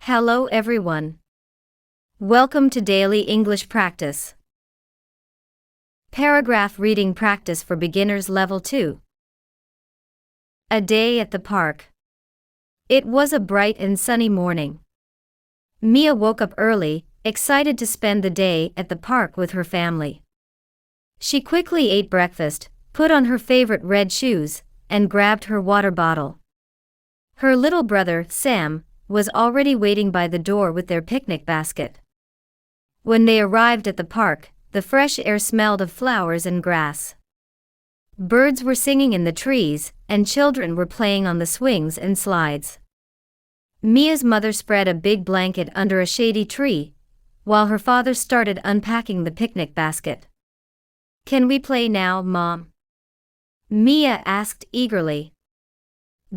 Hello everyone. Welcome to Daily English Practice. Paragraph Reading Practice for Beginners Level 2. A day at the park. It was a bright and sunny morning. Mia woke up early, excited to spend the day at the park with her family. She quickly ate breakfast, put on her favorite red shoes, and grabbed her water bottle. Her little brother, Sam, was already waiting by the door with their picnic basket. When they arrived at the park, the fresh air smelled of flowers and grass. Birds were singing in the trees, and children were playing on the swings and slides. Mia's mother spread a big blanket under a shady tree, while her father started unpacking the picnic basket. "Can we play now, Mom?" Mia asked eagerly.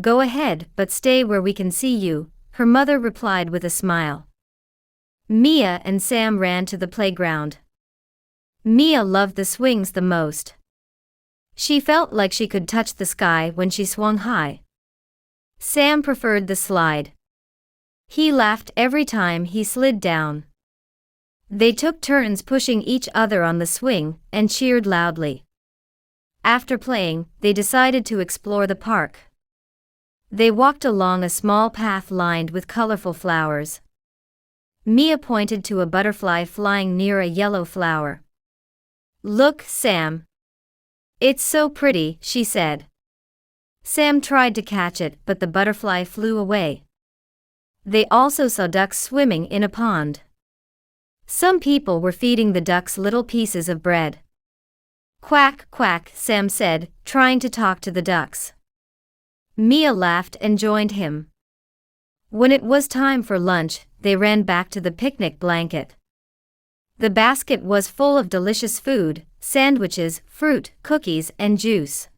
"Go ahead, but stay where we can see you," her mother replied with a smile. Mia and Sam ran to the playground. Mia loved the swings the most. She felt like she could touch the sky when she swung high. Sam preferred the slide. He laughed every time he slid down. They took turns pushing each other on the swing and cheered loudly. After playing, they decided to explore the park. They walked along a small path lined with colorful flowers. Mia pointed to a butterfly flying near a yellow flower. "Look, Sam. It's so pretty," she said. Sam tried to catch it, but the butterfly flew away. They also saw ducks swimming in a pond. Some people were feeding the ducks little pieces of bread. "Quack, quack," Sam said, trying to talk to the ducks. Mia laughed and joined him. When it was time for lunch, they ran back to the picnic blanket. The basket was full of delicious food: sandwiches, fruit, cookies, and juice.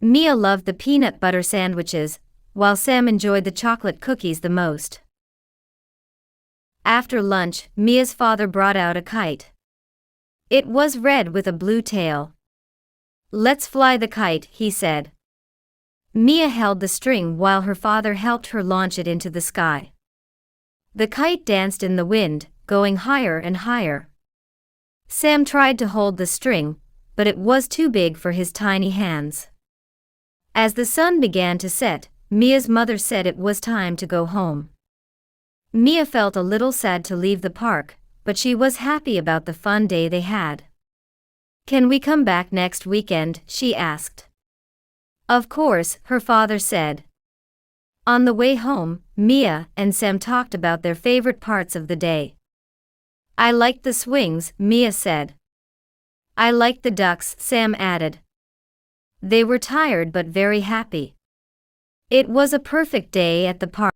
Mia loved the peanut butter sandwiches, while Sam enjoyed the chocolate cookies the most. After lunch, Mia's father brought out a kite. It was red with a blue tail. "Let's fly the kite," he said. Mia held the string while her father helped her launch it into the sky. The kite danced in the wind, going higher and higher. Sam tried to hold the string, but it was too big for his tiny hands. As the sun began to set, Mia's mother said it was time to go home. Mia felt a little sad to leave the park, but she was happy about the fun day they had. "Can we come back next weekend?" she asked. "Of course," her father said. On the way home, Mia and Sam talked about their favorite parts of the day. "I liked the swings," Mia said. "I liked the ducks," Sam added. They were tired but very happy. It was a perfect day at the park.